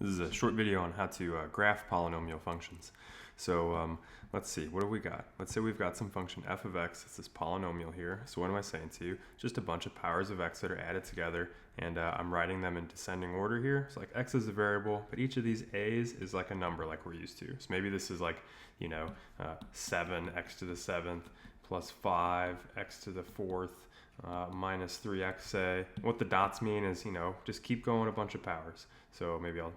This is a short video on how to graph polynomial functions. So let's see, what do we got? Let's say we've got some function f of x. It's this polynomial here. So what am I saying to you? Just a bunch of powers of x that are added together, and I'm writing them in descending order here. So like x is a variable, but each of these a's is like a number like we're used to. So maybe this is like, 7x to the 7th plus 5x to the 4th minus 3xa. What the dots mean is, just keep going a bunch of powers. So maybe I'll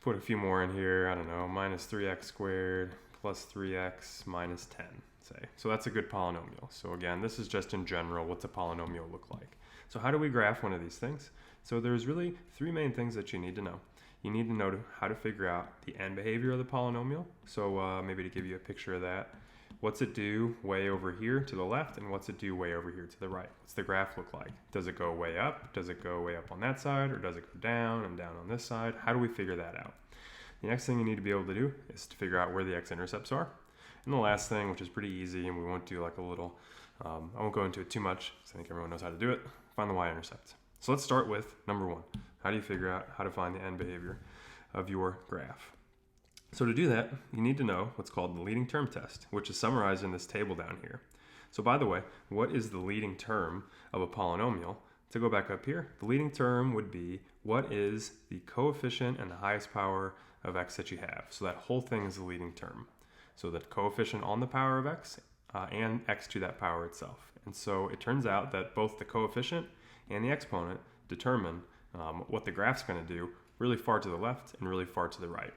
put a few more in here. I don't know, minus 3x squared plus 3x minus 10, say. So that's a good polynomial. So again, this is just in general, what's a polynomial look like? So how do we graph one of these things? So there's really three main things that you need to know. You need to know how to figure out the end behavior of the polynomial. So maybe to give you a picture of that, what's it do way over here to the left, and what's it do way over here to the right? What's the graph look like? Does it go way up? Does it go way up on that side? Or does it go down and down on this side? How do we figure that out? The next thing you need to be able to do is to figure out where the x-intercepts are. And the last thing, which is pretty easy, and we won't do like a little, I won't go into it too much, because I think everyone knows how to do it, find the y-intercept. So let's start with number one. How do you figure out how to find the end behavior of your graph? So to do that, you need to know what's called the leading term test, which is summarized in this table down here. So by the way, what is the leading term of a polynomial? To go back up here, the leading term would be what is the coefficient and the highest power of x that you have. So that whole thing is the leading term. So the coefficient on the power of x and x to that power itself. And so it turns out that both the coefficient and the exponent determine what the graph's going to do really far to the left and really far to the right.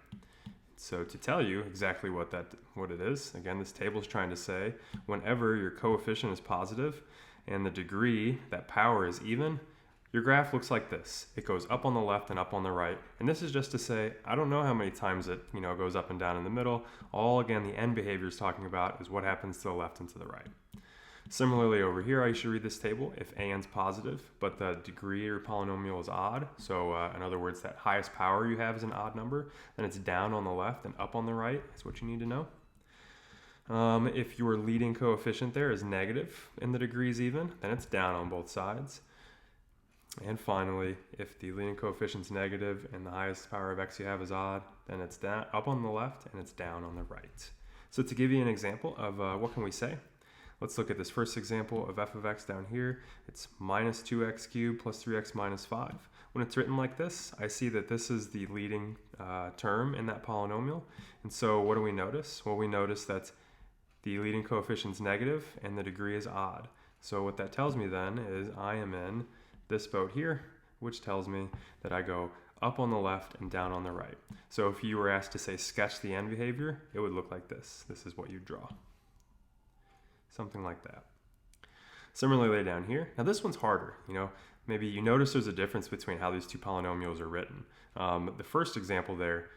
So to tell you exactly what it is, again, this table is trying to say whenever your coefficient is positive and the degree, that power, is even, your graph looks like this. It goes up on the left and up on the right. And this is just to say, I don't know how many times it goes up and down in the middle. All, again, the end behavior is talking about is what happens to the left and to the right. Similarly, over here, I should read this table if an's positive, but the degree of your polynomial is odd. So in other words, that highest power you have is an odd number, then it's down on the left and up on the right is what you need to know. If your leading coefficient there is negative and the degree is even, then it's down on both sides. And finally, if the leading coefficient is negative and the highest power of x you have is odd, then it's down, up on the left and it's down on the right. So to give you an example of what can we say? Let's look at this first example of f of x down here. It's minus 2x cubed plus 3x minus 5. When it's written like this, I see that this is the leading term in that polynomial. And so what do we notice? Well, we notice that the leading coefficient is negative and the degree is odd. So what that tells me then is I am in this boat here, which tells me that I go up on the left and down on the right. So if you were asked to say sketch the end behavior, it would look like this. This is what you draw. Something like that. Similarly down here, now this one's harder. Maybe you notice there's a difference between how these two polynomials are written. The first example there,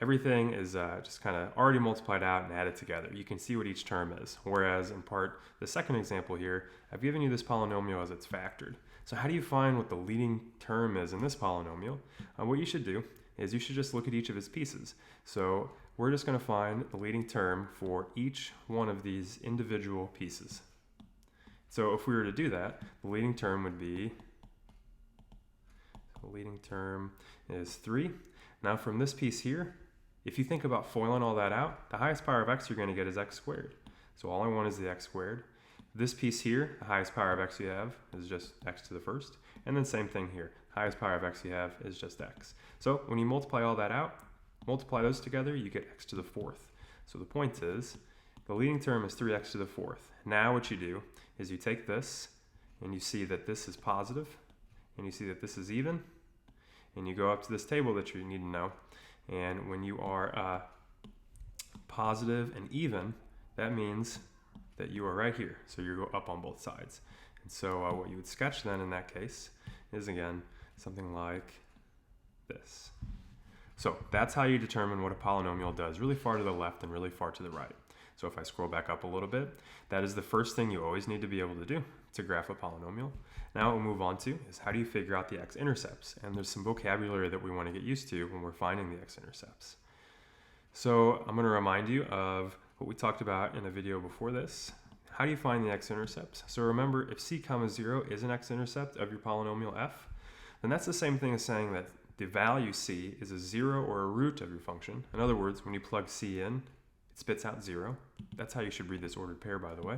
everything is just kind of already multiplied out and added together. You can see what each term is. Whereas in part, the second example here, I've given you this polynomial as it's factored. So how do you find what the leading term is in this polynomial? What you should do is you should just look at each of its pieces. So we're just going to find the leading term for each one of these individual pieces. So if we were to do that, the leading term would be, the leading term is 3. Now from this piece here, if you think about foiling all that out, the highest power of x you're going to get is x squared. So all I want is the x squared. This piece here, the highest power of x you have is just x to the first. And then same thing here. Highest power of x you have is just x. So when you multiply all that out, multiply those together, you get x to the 4th. So the point is, the leading term is 3x to the 4th. Now what you do is you take this, and you see that this is positive, and you see that this is even, and you go up to this table that you need to know. And when you are positive and even, that means that you are right here. So you go up on both sides. And so what you would sketch then in that case is, again, something like this. So that's how you determine what a polynomial does, really far to the left and really far to the right. So if I scroll back up a little bit, that is the first thing you always need to be able to do to graph a polynomial. Now what we'll move on to is how do you figure out the x-intercepts? And there's some vocabulary that we want to get used to when we're finding the x-intercepts. So I'm going to remind you of what we talked about in a video before this. How do you find the x-intercepts? So remember, if c comma 0 is an x-intercept of your polynomial f, then that's the same thing as saying that the value c is a 0 or a root of your function. In other words, when you plug c in, it spits out 0. That's how you should read this ordered pair, by the way.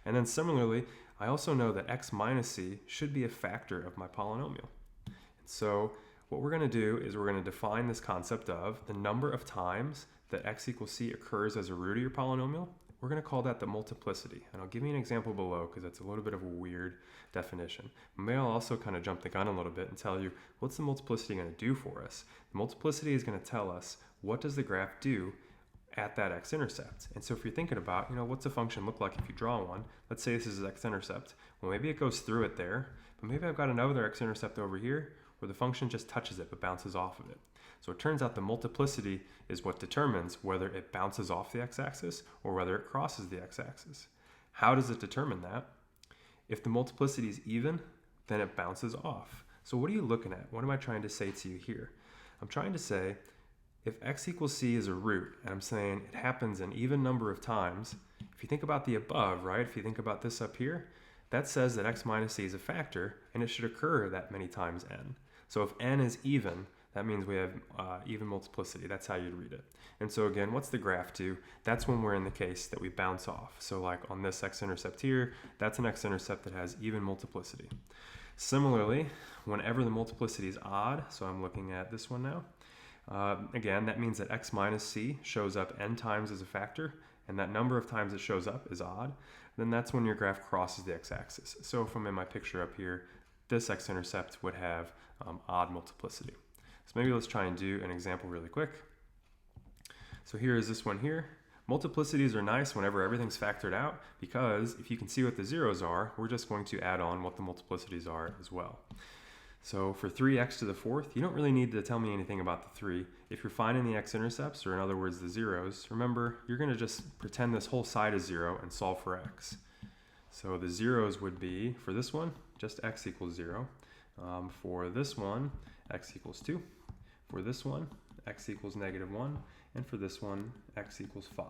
And then similarly, I also know that x minus c should be a factor of my polynomial. And so what we're going to do is we're going to define this concept of the number of times that x equals c occurs as a root of your polynomial. We're going to call that the multiplicity. And I'll give you an example below because it's a little bit of a weird definition. Maybe I'll also kind of jump the gun a little bit and tell you what's the multiplicity going to do for us. The multiplicity is going to tell us what does the graph do at that x-intercept. And so if you're thinking about, what's a function look like if you draw one? Let's say this is x-intercept. Well, maybe it goes through it there, but maybe I've got another x-intercept over here where the function just touches it but bounces off of it. So it turns out the multiplicity is what determines whether it bounces off the x-axis or whether it crosses the x-axis. How does it determine that? If the multiplicity is even, then it bounces off. So what are you looking at? What am I trying to say to you here? I'm trying to say if x equals c is a root, and I'm saying it happens an even number of times, if you think about the above, right? If you think about this up here, that says that x minus c is a factor, and it should occur that many times n. So if n is even, that means we have even multiplicity. That's how you'd read it. And so again, what's the graph do? That's when we're in the case that we bounce off. So like on this x-intercept here, that's an x-intercept that has even multiplicity. Similarly, whenever the multiplicity is odd, so I'm looking at this one now, again, that means that x minus c shows up n times as a factor, and that number of times it shows up is odd, then that's when your graph crosses the x-axis. So if I'm in my picture up here, this x-intercept would have odd multiplicity. So maybe let's try and do an example really quick. So here is this one here. Multiplicities are nice whenever everything's factored out, because if you can see what the zeros are, we're just going to add on what the multiplicities are as well. So for 3x to the fourth, you don't really need to tell me anything about the 3. If you're finding the x-intercepts, or in other words the zeros, remember, you're going to just pretend this whole side is 0 and solve for x. So the zeros would be, for this one, just x equals 0. For this one, x equals 2. For this one, x equals -1. And for this one, x equals 5.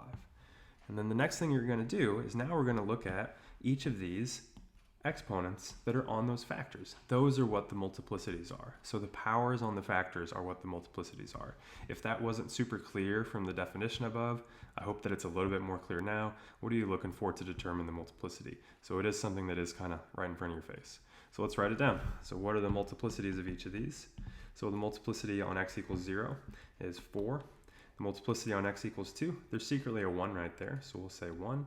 And then the next thing you're going to do is now we're going to look at each of these exponents that are on those factors. Those are what the multiplicities are. So the powers on the factors are what the multiplicities are. If that wasn't super clear from the definition above, I hope that it's a little bit more clear now. What are you looking for to determine the multiplicity? So it is something that is kind of right in front of your face. So let's write it down. So what are the multiplicities of each of these? So the multiplicity on x equals 0 is 4. The multiplicity on x equals 2, there's secretly a 1 right there, so we'll say 1.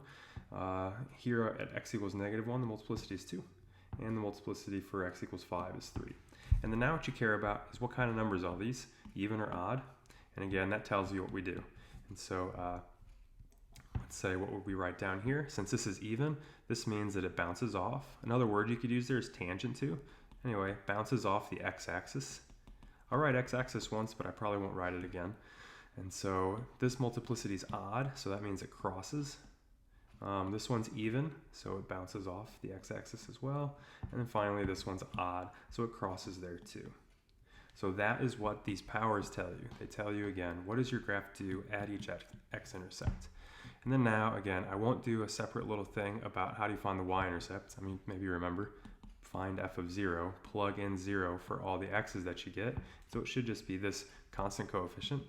Here at x equals -1, the multiplicity is 2. And the multiplicity for x equals 5 is 3. And then now what you care about is what kind of numbers are these, even or odd? And again, that tells you what we do. And so let's say what would we write down here? Since this is even, this means that it bounces off. Another word you could use there is tangent to. Anyway, bounces off the x-axis. I'll write x-axis once, but I probably won't write it again. And so this multiplicity is odd, so that means it crosses. This one's even, so it bounces off the x-axis as well. And then finally, this one's odd, so it crosses there too. So that is what these powers tell you. They tell you, again, what does your graph do at each x-intercept? And then now, again, I won't do a separate little thing about how do you find the y-intercept. I mean, maybe you remember, find f of 0, plug in 0 for all the x's that you get. So it should just be this constant coefficient.